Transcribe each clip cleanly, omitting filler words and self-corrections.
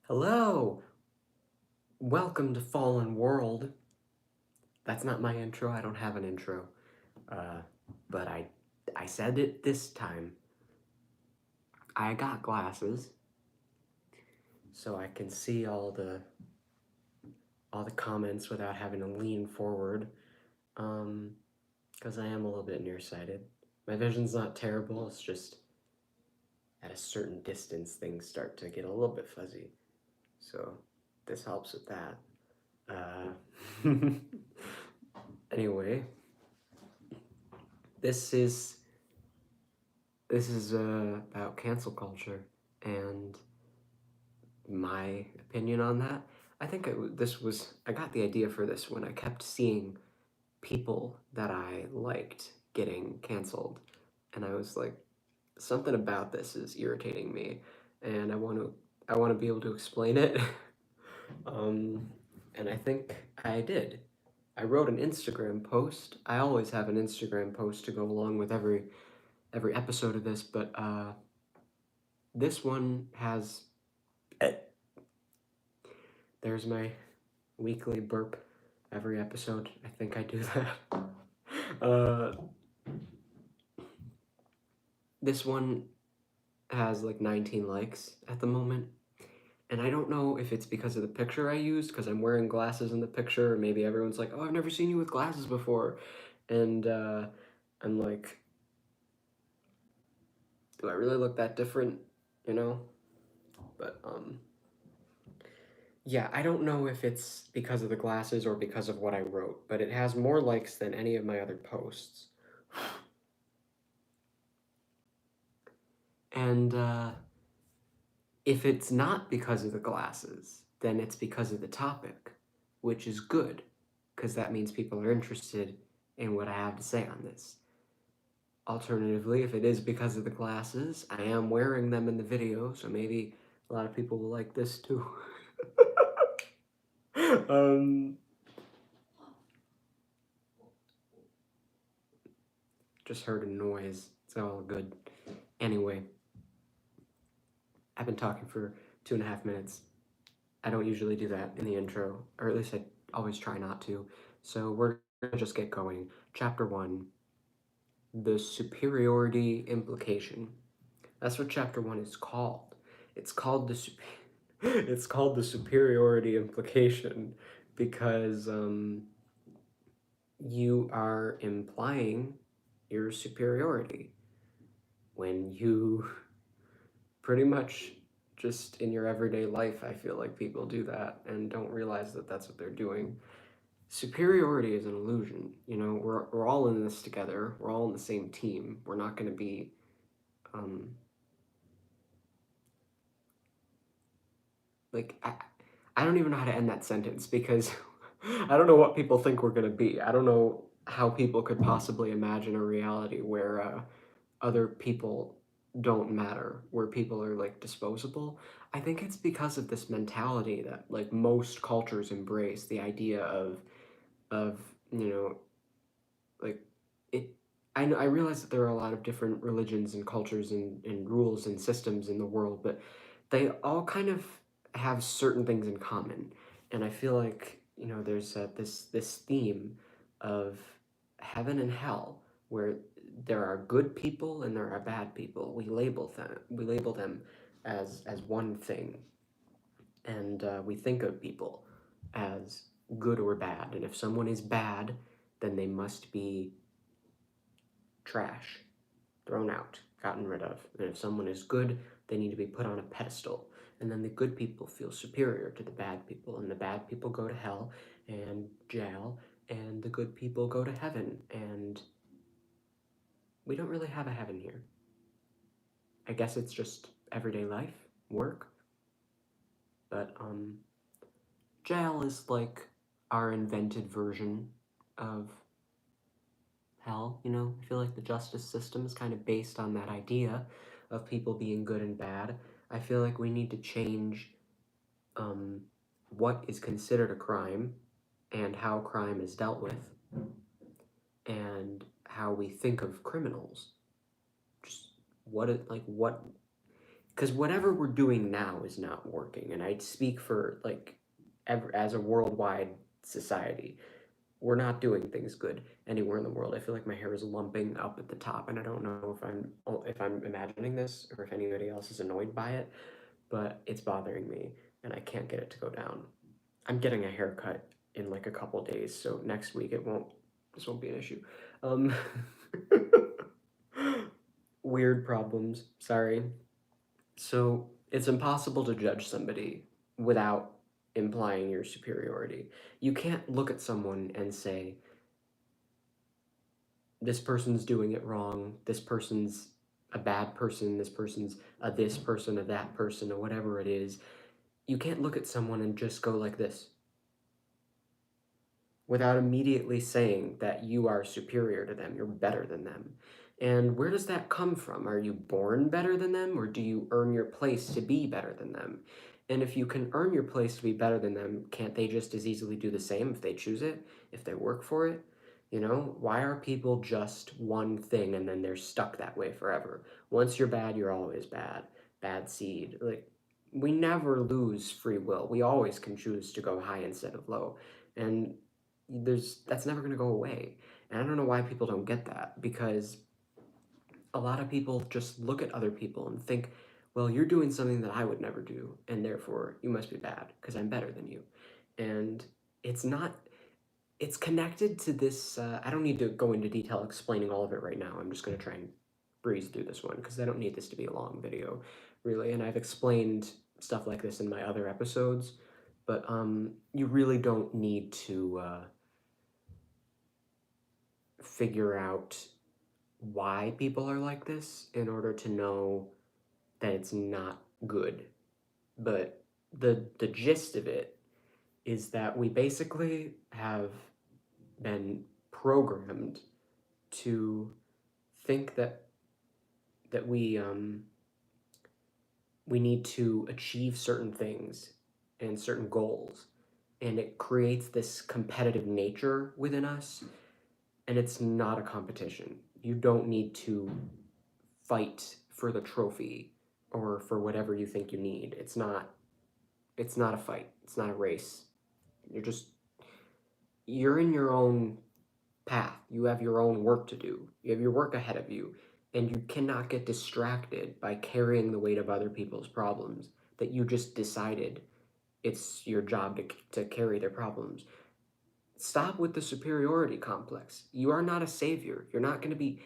Hello! Welcome to Fallen World. That's not my intro, I don't have an intro. Uh, but I said it this time. I got glasses, so I can see all the comments without having to lean forward. Because I am a little bit nearsighted. My vision's not terrible, it's just at a certain distance things start to get a little bit fuzzy. So this helps with that. Anyway, this is about cancel culture and my opinion on that. I think I got the idea for this when I kept seeing people that I liked getting canceled, and I was like, something about this is irritating me, and I want to be able to explain it. um, and I think I did. I wrote an Instagram post. I always have an Instagram post to go along with every episode of this, but this one has. There's my weekly burp every episode. I think I do that. uh, this one has like 19 likes at the moment. And I don't know if it's because of the picture I used, because I'm wearing glasses in the picture, or maybe everyone's like, oh, I've never seen you with glasses before. And I'm like, do I really look that different? You know? But yeah, I don't know if it's because of the glasses or because of what I wrote, but it has more likes than any of my other posts. And if it's not because of the glasses, then it's because of the topic, which is good, because that means people are interested in what I have to say on this. Alternatively, if it is because of the glasses, I am wearing them in the video, so maybe a lot of people will like this too. um, just heard a noise. It's all good. Anyway, I've been talking for 2.5 minutes. I don't usually do that in the intro, or at least I always try not to. So we're gonna just get going. Chapter 1, the superiority implication. That's what chapter 1 is called. It's called the it's called the superiority implication because you are implying your superiority when you pretty much just in your everyday life, I feel like people do that and don't realize that that's what they're doing. Superiority is an illusion. You know, we're all in this together. We're all in the same team. We're not going to be um, like I don't even know how to end that sentence because I don't know what people think we're going to be. I don't know how people could possibly imagine a reality where other people don't matter, where people are like disposable. I think it's because of this mentality that like most cultures embrace, the idea of you know, like it. I know, I realize that there are a lot of different religions and cultures and rules and systems in the world, but they all kind of have certain things in common. And I feel like, you know, there's this theme of heaven and hell where there are good people and there are bad people. We label them as one thing, and we think of people as good or bad. And if someone is bad, then they must be trash, thrown out, gotten rid of. And if someone is good, they need to be put on a pedestal. And then the good people feel superior to the bad people, and the bad people go to hell and jail, and the good people go to heaven. And we don't really have a heaven here. I guess it's just everyday life, work. But jail is like our invented version of hell, you know? I feel like the justice system is kind of based on that idea of people being good and bad. I feel like we need to change um, what is considered a crime and how crime is dealt with and how we think of criminals. Just what it like what because whatever we're doing now is not working. And I speak for like as a worldwide society, we're not doing things good anywhere in the world. I feel like my hair is lumping up at the top, and I don't know if I'm imagining this or if anybody else is annoyed by it, but it's bothering me, and I can't get it to go down. I'm getting a haircut in like a couple days, so next week this won't be an issue. Um, weird problems. Sorry. So it's impossible to judge somebody without implying your superiority. You can't look at someone and say, this person's doing it wrong, this person's a bad person, this person's a this person, a that person, or whatever it is. You can't look at someone and just go like this without immediately saying that you are superior to them, you're better than them. And where does that come from? Are you born better than them, or do you earn your place to be better than them? And if you can earn your place to be better than them, can't they just as easily do the same if they choose it, if they work for it? You know, why are people just one thing and then they're stuck that way forever? Once you're bad, you're always bad. Bad seed. Like, we never lose free will. We always can choose to go high instead of low. And that's never going to go away. And I don't know why people don't get that, because a lot of people just look at other people and think, well, you're doing something that I would never do, and therefore you must be bad because I'm better than you. And it's not, it's connected to this. I don't need to go into detail explaining all of it right now. I'm just going to try and breeze through this one because I don't need this to be a long video, really. And I've explained stuff like this in my other episodes, but you really don't need to figure out why people are like this in order to know that it's not good. But the gist of it is that we basically have been programmed to think that we need to achieve certain things and certain goals, and it creates this competitive nature within us, and it's not a competition. You don't need to fight for the trophy or for whatever you think you need. It's not a fight. It's not a race. You're just you're in your own path. You have your own work to do. You have your work ahead of you, and you cannot get distracted by carrying the weight of other people's problems that you just decided it's your job to carry their problems. Stop with the superiority complex. You are not a savior. You're not going to be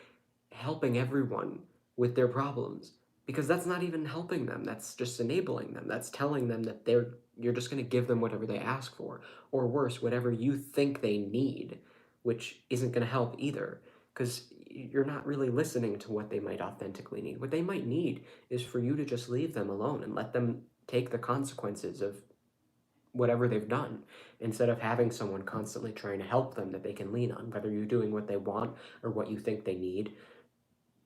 helping everyone with their problems, because that's not even helping them. That's just enabling them. That's telling them that you're just going to give them whatever they ask for, or worse, whatever you think they need, which isn't going to help either, because you're not really listening to what they might authentically need. What they might need is for you to just leave them alone and let them take the consequences of whatever they've done, instead of having someone constantly trying to help them that they can lean on, whether you're doing what they want or what you think they need.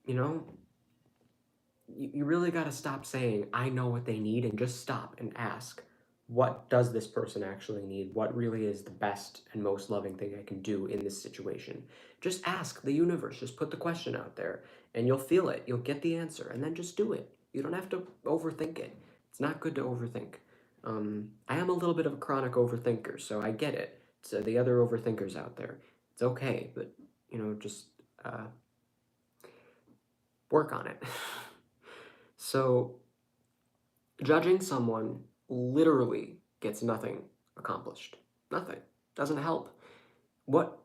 You know, you really got to stop saying, I know what they need, and just stop and ask, what does this person actually need? What really is the best and most loving thing I can do in this situation? Just ask the universe, just put the question out there, and you'll feel it. You'll get the answer, and then just do it. You don't have to overthink it. It's not good to overthink. I am a little bit of a chronic overthinker, so I get it. So the other overthinkers out there, it's okay, but just uh, work on it. So, judging someone literally gets nothing accomplished. Nothing. Doesn't help. What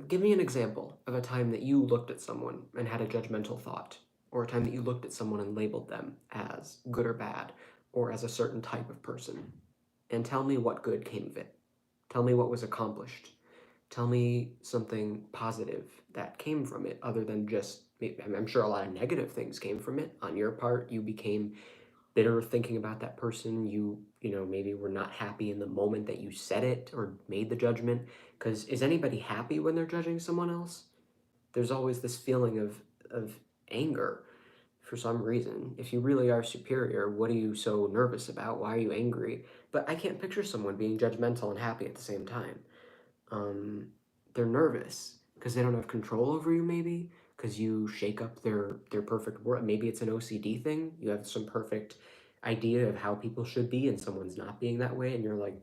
give me an example of a time that you looked at someone and had a judgmental thought, or a time that you looked at someone and labeled them as good or bad, or as a certain type of person, and tell me what good came of it. Tell me what was accomplished. Tell me something positive that came from it, other than just, I'm sure a lot of negative things came from it on your part. You became bitter thinking about that person. Maybe were not happy in the moment that you said it or made the judgment, because is anybody happy when they're judging someone else? There's always this feeling of anger for some reason. If you really are superior, what are you so nervous about? Why are you angry? But I can't picture someone being judgmental and happy at the same time. um, they're nervous because they don't have control over you, maybe because you shake up their perfect world. Maybe it's an OCD thing. You have some perfect idea of how people should be, and someone's not being that way, and you're like,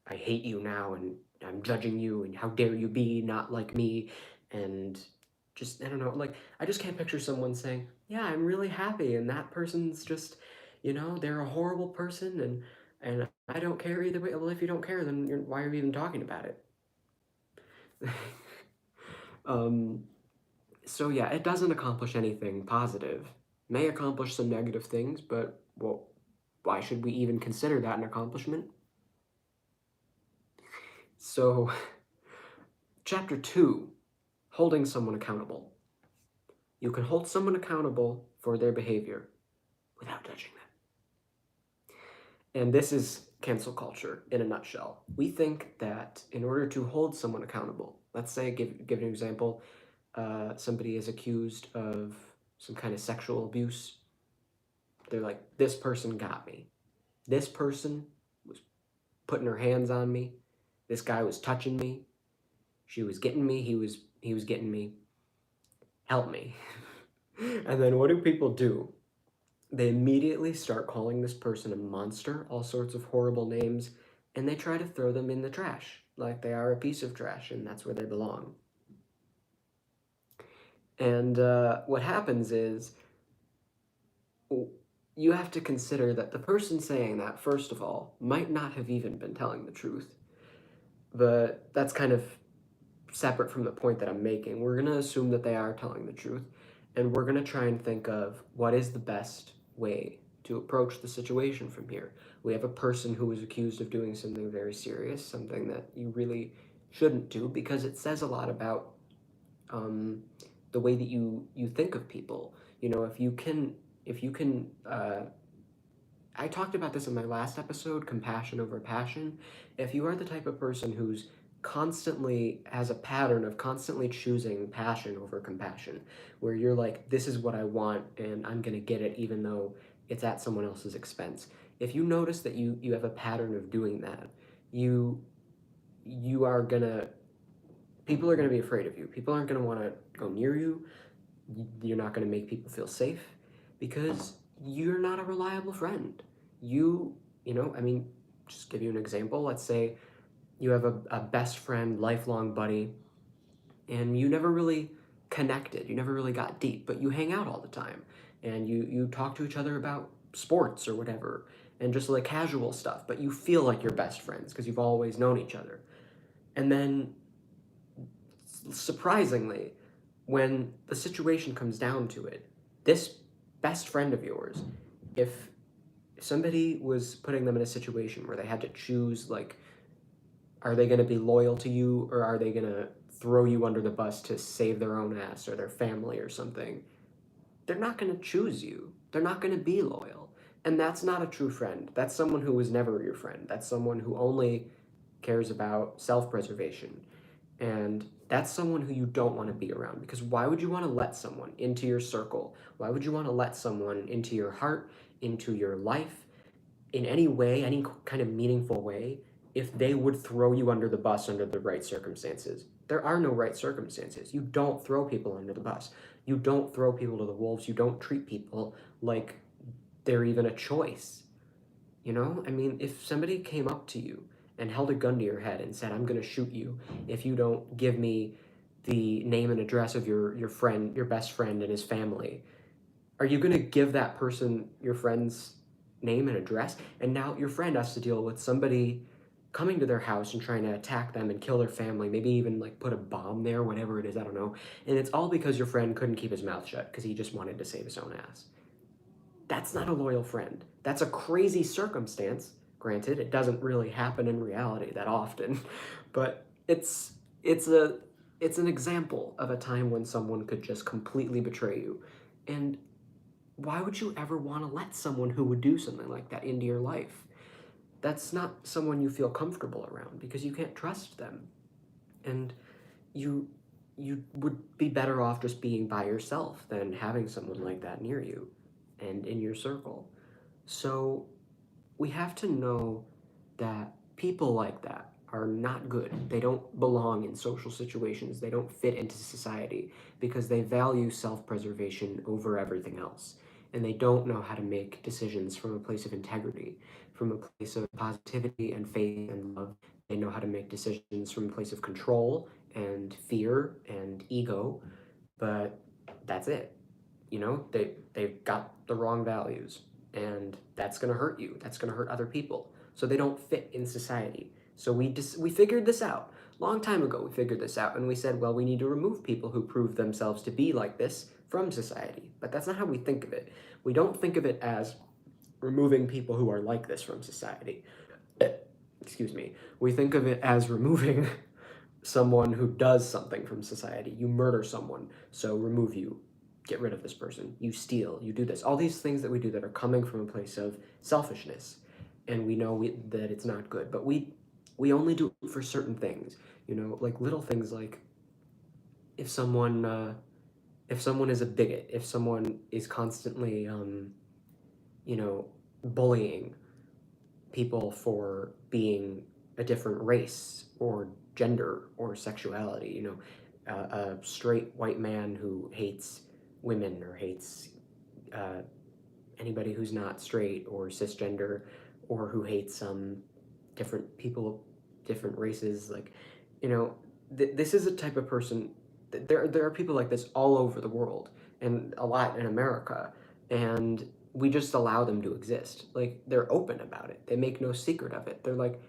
I hate you now, and I'm judging you, and how dare you be not like me, and just I don't know, like I just can't picture someone saying, yeah, I'm really happy, and that person's just, they're a horrible person, and I don't care either way. Well, if you don't care, then why are we even talking about it? um, so yeah, it doesn't accomplish anything positive. May accomplish some negative things, but well, why should we even consider that an accomplishment? So, chapter 2, holding someone accountable. You can hold someone accountable for their behavior without judging them. And this is cancel culture in a nutshell. We think that in order to hold someone accountable, let's say, give an example, somebody is accused of some kind of sexual abuse. They're like, this person got me. This person was putting her hands on me. This guy was touching me. She was getting me. He was getting me. Help me. And then what do people do? They immediately start calling this person a monster, all sorts of horrible names, and they try to throw them in the trash, like they are a piece of trash, and that's where they belong. And what happens is you have to consider that the person saying that, first of all, might not have even been telling the truth. But that's kind of separate from the point that I'm making. We're going to assume that they are telling the truth, and we're going to try and think of what is the best way to approach the situation from here. We have a person who was accused of doing something very serious, something that you really shouldn't do, because it says a lot about the way that you think of people. If you can I talked about this in my last episode, compassion over passion. If you are the type of person who's constantly has a pattern of constantly choosing passion over compassion, where you're like, this is what I want and I'm going to get it even though it's at someone else's expense. If you notice that you have a pattern of doing that, you you are going to people are going to be afraid of you. People aren't going to want to go near you. You're not going to make people feel safe because you're not a reliable friend. You, I mean, just give you an example. Let's say you have a best friend, lifelong buddy, and you never really connected. You never really got deep, but you hang out all the time and you talk to each other about sports or whatever and just like casual stuff, but you feel like you're best friends because you've always known each other. And then surprisingly, when the situation comes down to it, this best friend of yours, if somebody was putting them in a situation where they had to choose, like, are they going to be loyal to you or are they going to throw you under the bus to save their own ass or their family or something? They're not going to choose you. They're not going to be loyal. And that's not a true friend. That's someone who was never your friend. That's someone who only cares about self preservation. And that's someone who you don't want to be around because why would you want to let someone into your circle? Why would you want to let someone into your heart, into your life, in any way, any kind of meaningful way, if they would throw you under the bus under the right circumstances? There are no right circumstances. You don't throw people under the bus. You don't throw people to the wolves. You don't treat people like they're even a choice. I mean, if somebody came up to you and held a gun to your head and said, I'm going to shoot you if you don't give me the name and address of your friend, your best friend and his family, are you going to give that person your friend's name and address? And now your friend has to deal with somebody coming to their house and trying to attack them and kill their family, maybe even like put a bomb there, whatever it is, I don't know. And it's all because your friend couldn't keep his mouth shut because he just wanted to save his own ass. That's not a loyal friend. That's a crazy circumstance. Granted, it doesn't really happen in reality that often, but it's a it's an example of a time when someone could just completely betray you. And why would you ever want to let someone who would do something like that into your life? That's not someone you feel comfortable around because you can't trust them. And you you would be better off just being by yourself than having someone like that near you and in your circle. So we have to know that people like that, are not good. They don't belong in social situations. They don't fit into society because they value self-preservation over everything else. And they don't know how to make decisions from a place of integrity, from a place of positivity and faith and love. They know how to make decisions from a place of control and fear and ego, but that's it. They've got the wrong values, and that's going to hurt you. That's going to hurt other people. So they don't fit in society. So we figured this out. Long time ago, we figured this out, and we said, well, we need to remove people who prove themselves to be like this from society. But that's not how we think of it. We don't think of it as removing people who are like this from society. Excuse me. We think of it as removing someone who does something from society. You murder someone, so remove you. Get rid of this person. You steal, you do this. All these things that we do that are coming from a place of selfishness, and we know that it's not good. But we only do it for certain things. Like little things like if someone is a bigot, if someone is constantly bullying people for being a different race or gender or sexuality. A straight white man who hates women or hates uh, anybody who's not straight or cisgender, or who hates different people, different races. Like, this is a type of person. There are people like this all over the world, and a lot in America, and we just allow them to exist. Like, they're open about it. They make no secret of it. They're like,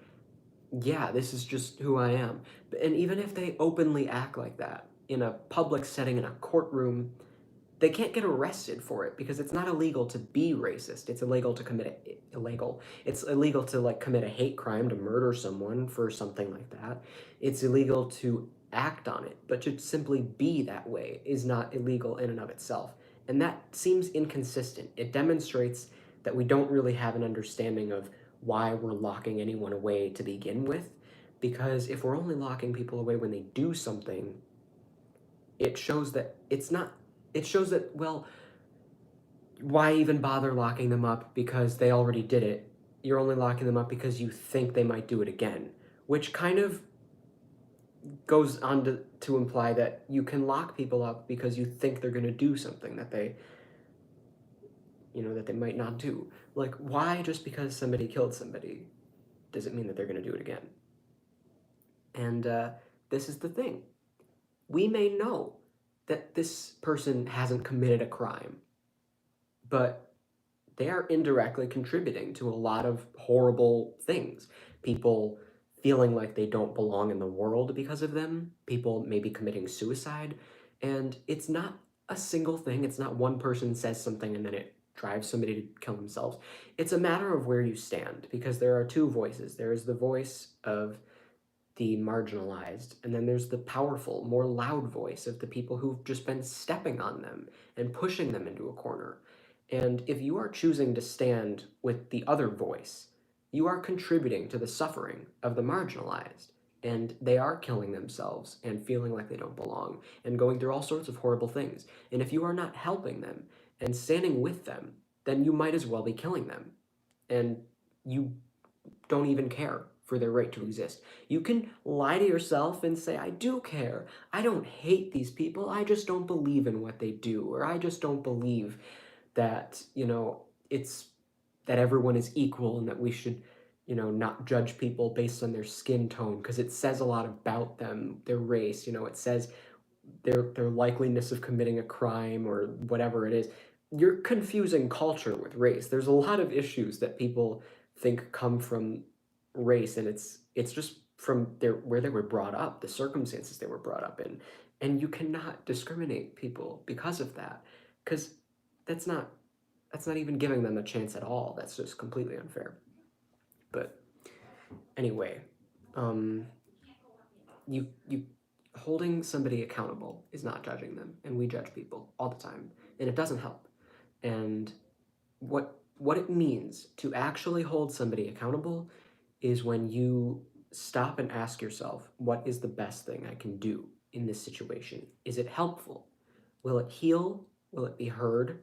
yeah, this is just who I am. And even if they openly act like that in a public setting, in a courtroom, they can't get arrested for it because it's not illegal to be racist. It's illegal to illegal. It's illegal to like commit a hate crime, to murder someone for something like that. It's illegal to act on it, but to simply be that way is not illegal in and of itself. And that seems inconsistent. It demonstrates that we don't really have an understanding of why we're locking anyone away to begin with. Because if we're only locking people away when they do something, it shows that it's not, it shows that, well, why even bother locking them up because they already did it? You're only locking them up because you think they might do it again, which kind of goes on to imply that you can lock people up because you think they're going to do something that they might not do. Like, why, just because somebody killed somebody, does it mean that they're going to do it again? And this is the thing. We may know that this person hasn't committed a crime, but they are indirectly contributing to a lot of horrible things. People feeling like they don't belong in the world because of them, people maybe committing suicide. And it's not a single thing. It's not one person says something and then it drives somebody to kill themselves. It's a matter of where you stand, because there are two voices. There is the voice of the marginalized, and then there's the powerful, more loud voice of the people who've just been stepping on them and pushing them into a corner. And if you are choosing to stand with the other voice, you are contributing to the suffering of the marginalized. And they are killing themselves and feeling like they don't belong and going through all sorts of horrible things. And if you are not helping them and standing with them, then you might as well be killing them. And you don't even care for their right to exist. You can lie to yourself and say, I do care. I don't hate these people. I just don't believe in what they do. Or I just don't believe that, it's that everyone is equal and that we should, not judge people based on their skin tone, because it says a lot about them, their race. It says their likeliness of committing a crime or whatever it is. You're confusing culture with race. There's a lot of issues that people think come from race, and it's just from where they were brought up, the circumstances they were brought up in. And you cannot discriminate people because of that, because that's not that's not even giving them a chance at all. That's just completely unfair. But anyway, um you holding somebody accountable is not judging them, and we judge people all the time, and it doesn't help. And what it means to actually hold somebody accountable is when you stop and ask yourself, what is the best thing I can do in this situation? Is it helpful? Will it heal? Will it be heard?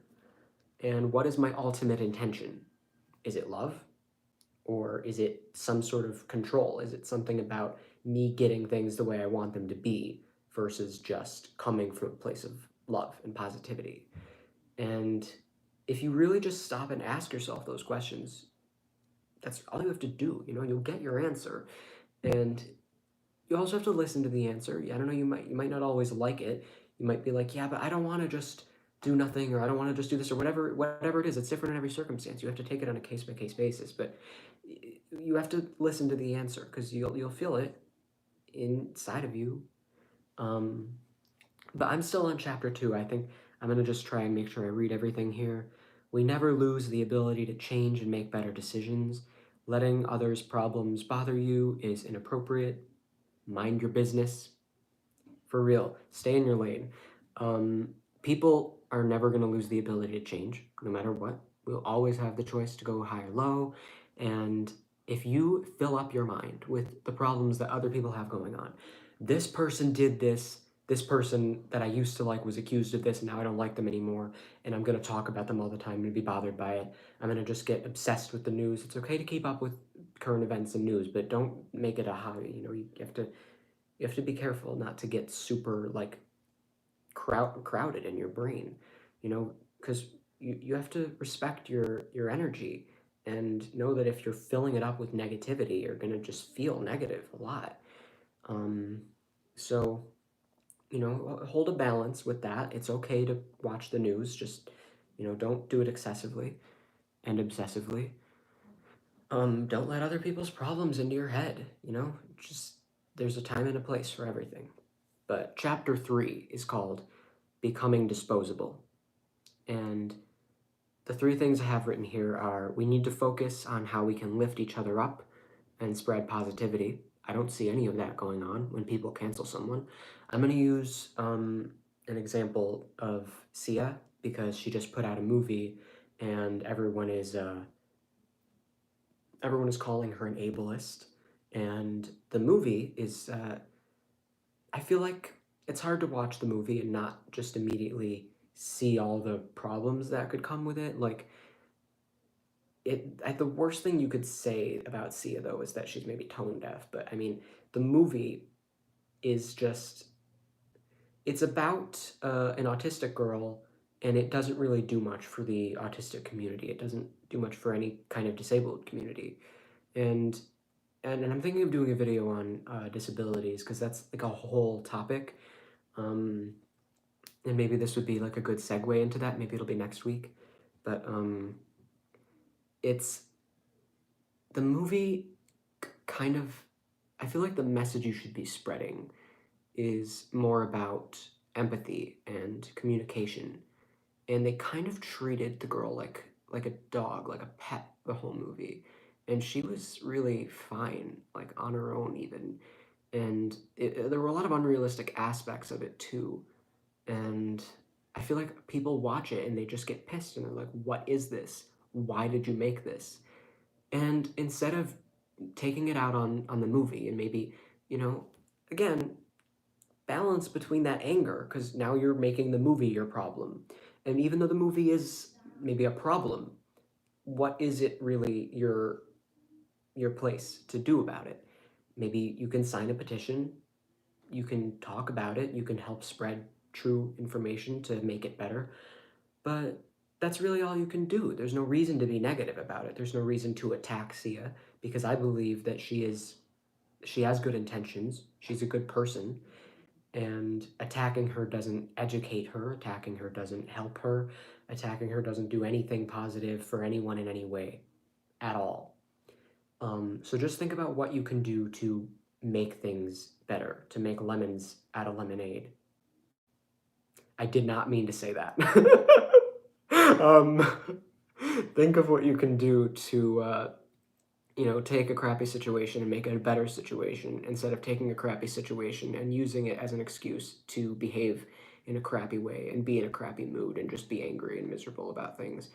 And what is my ultimate intention? Is it love? Or is it some sort of control? Is it something about me getting things the way I want them to be versus just coming from a place of love and positivity? And if you really just stop and ask yourself those questions, that's all you have to do. You'll get your answer. And you also have to listen to the answer. I don't know, you might not always like it. You might be like, yeah, but I don't want to just do nothing, or I don't want to just do this, or whatever it is. It's different in every circumstance. You have to take it on a case by case basis, but you have to listen to the answer because you'll feel it inside of you. Um, but I'm still on chapter 2. I think I'm gonna just try and make sure I read everything here. We never lose the ability to change and make better decisions. Letting others' problems bother you is inappropriate. Mind your business. For real, stay in your lane. Um, People are never going to lose the ability to change, no matter what. We'll always have the choice to go high or low. And if you fill up your mind with the problems that other people have going on, this person did this person that I used to like was accused of this, and now I don't like them anymore, and I'm going to talk about them all the time and be bothered by it. I'm going to just get obsessed with the news. It's okay to keep up with current events and news, but don't make it a hobby. You have to be careful not to get super like crowded in your brain, because you have to respect your energy and know that if you're filling it up with negativity, you're gonna just feel negative a lot. Um, so hold a balance with that. It's okay to watch the news, just don't do it excessively and obsessively. Don't let other people's problems into your head. Just there's a time and a place for everything. But chapter 3 is called Becoming Disposable. And the 3 things I have written here are: we need to focus on how we can lift each other up and spread positivity. I don't see any of that going on when people cancel someone. I'm going to use an example of Sia because she just put out a movie and everyone is calling her an ableist. And the movie is I feel like it's hard to watch the movie and not just immediately see all the problems that could come with it. Like the worst thing you could say about Sia though is that she's maybe tone deaf. But I mean, the movie is just it's about an autistic girl, and it doesn't really do much for the autistic community. It doesn't do much for any kind of disabled community, and and I'm thinking of doing a video on disabilities because that's like a whole topic. Um, and maybe this would be like a good segue into that. Maybe it'll be next week. But it's the movie kind of, I feel like the message you should be spreading is more about empathy and communication. And they kind of treated the girl like a dog, like a pet the whole movie. And she was really fine, like on her own even. And there were a lot of unrealistic aspects of it too. And I feel like people watch it and they just get pissed and they're like, what is this? Why did you make this? And instead of taking it out on the movie and maybe, you know, again, balance between that anger, because now you're making the movie your problem. And even though the movie is maybe a problem, what is it really your place to do about it? Maybe you can sign a petition, you can talk about it, you can help spread true information to make it better. But that's really all you can do. There's no reason to be negative about it. There's no reason to attack Sia because I believe that she has good intentions. She's a good person, and attacking her doesn't educate her. Attacking her doesn't help her. Attacking her doesn't do anything positive for anyone in any way at all. So just think about what you can do to make things better, to make lemons out of lemonade. I did not mean to say that. um, think of what you can do to, take a crappy situation and make it a better situation instead of taking a crappy situation and using it as an excuse to behave in a crappy way and be in a crappy mood and just be angry and miserable about things.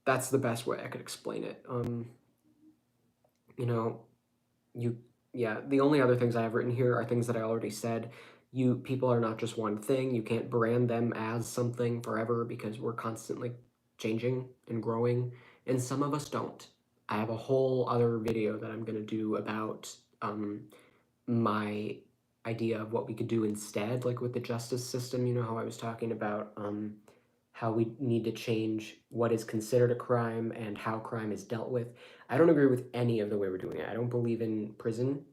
That's the best way I could explain it. You know, you yeah, the only other things I have written here are things that I already said. People are not just one thing. You can't brand them as something forever because we're constantly changing and growing, and some of us don't. I have a whole other video that I'm gonna do about my idea of what we could do instead, like with the justice system. You know how I was talking about how we need to change what is considered a crime and how crime is dealt with. I don't agree with any of the way we're doing it. I don't believe in prison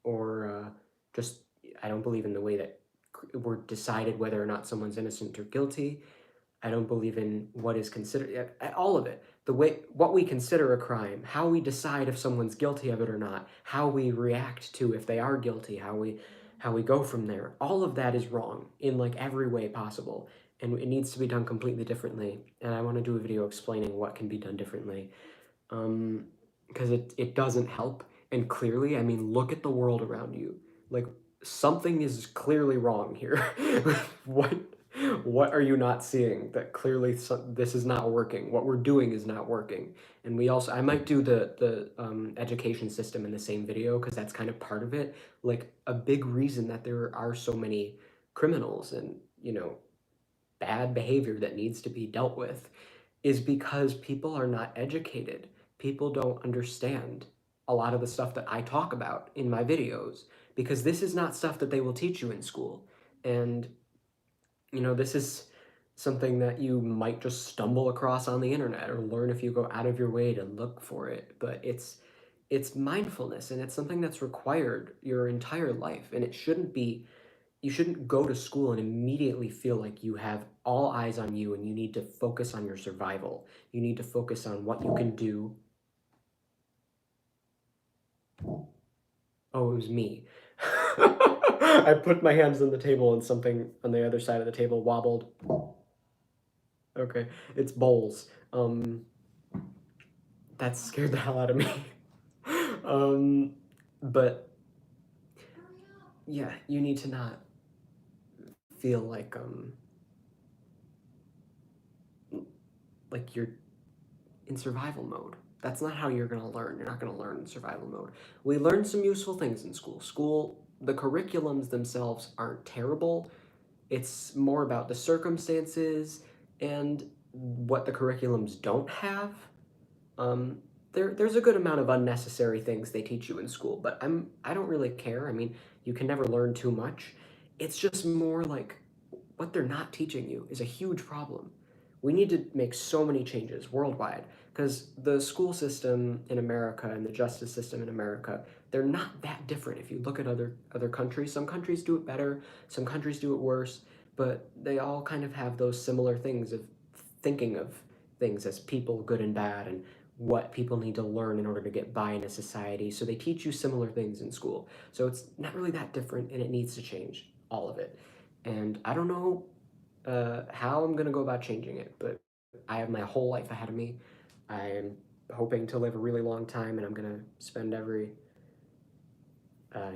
or just, I don't believe in the way that we're decided whether or not someone's innocent or guilty. I don't believe in what is considered, all of it. The way, what we consider a crime, how we decide if someone's guilty of it or not, how we react to if they are guilty, how we go from there. All of that is wrong in like every way possible, and it needs to be done completely differently. And I want to do a video explaining what can be done differently, because it doesn't help. And clearly, I mean, look at the world around you. Like, something is clearly wrong here. what what are you not seeing that clearly this is not working? What we're doing is not working. And we also, I might do the education system in the same video because that's kind of part of it. Like, a big reason that there are so many criminals and, bad behavior that needs to be dealt with is because people are not educated. People don't understand a lot of the stuff that I talk about in my videos because this is not stuff that they will teach you in school. And, this is something that you might just stumble across on the internet or learn if you go out of your way to look for it. But it's mindfulness, and it's something that's required your entire life, and it shouldn't be, you shouldn't go to school and immediately feel like you have all eyes on you and you need to focus on your survival. You need to focus on what you can do. Oh, it was me. I put my hands on the table and something on the other side of the table wobbled. Okay, it's bowls. That scared the hell out of me. um, but yeah, you need to not feel like you're in survival mode. That's not how you're going to learn. You're not going to learn in survival mode. We learn some useful things in school. The curriculums themselves aren't terrible. It's more about the circumstances and what the curriculums don't have. Um, there's a good amount of unnecessary things they teach you in school, but I don't really care. I mean, you can never learn too much. It's just more like what they're not teaching you is a huge problem. We need to make so many changes worldwide because the school system in America and the justice system in America, they're not that different. If you look at other countries, some countries do it better, some countries do it worse, but they all kind of have those similar things of thinking of things as people, good and bad, and what people need to learn in order to get by in a society. So they teach you similar things in school. So it's not really that different, and it needs to change, all of it. And I don't know how I'm gonna go about changing it, but I have my whole life ahead of me. I am hoping to live a really long time, and I'm gonna spend every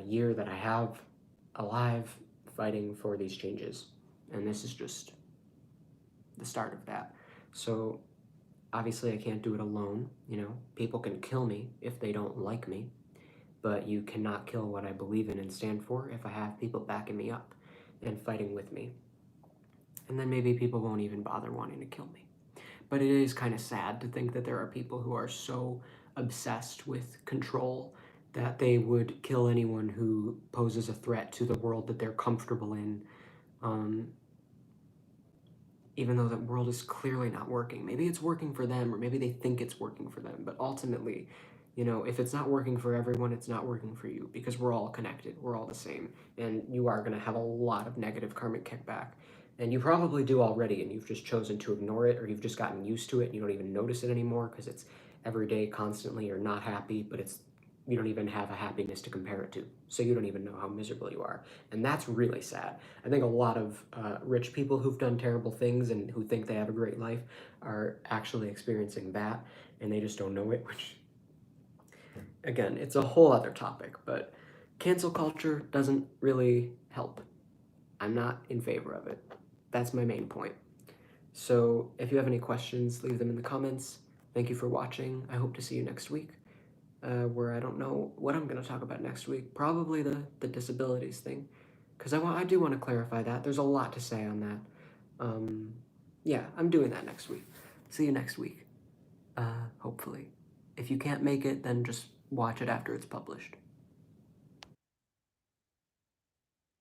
year that I have alive fighting for these changes. And this is just the start of that. So obviously, I can't do it alone. People can kill me if they don't like me, but you cannot kill what I believe in and stand for if I have people backing me up and fighting with me. And then maybe people won't even bother wanting to kill me. But it is kind of sad to think that there are people who are so obsessed with control that they would kill anyone who poses a threat to the world that they're comfortable in, um, even though the world is clearly not working. Maybe it's working for them, or maybe they think it's working for them, but ultimately, if it's not working for everyone, it's not working for you, because we're all connected, we're all the same, and you are going to have a lot of negative karmic kickback. And you probably do already, and you've just chosen to ignore it, or you've just gotten used to it, and you don't even notice it anymore because it's every day, constantly. You're not happy, but you don't even have a happiness to compare it to, so you don't even know how miserable you are. And that's really sad. I think a lot of rich people who've done terrible things and who think they have a great life are actually experiencing that, and they just don't know it, which, again, it's a whole other topic. But cancel culture doesn't really help. I'm not in favor of it. That's my main point. So if you have any questions, leave them in the comments. Thank you for watching. I hope to see you next week, where I don't know what I'm going to talk about next week. Probably the disabilities thing, because I do want to clarify that. There's a lot to say on that. Yeah, I'm doing that next week. See you next week, hopefully. If you can't make it, then just watch it after it's published.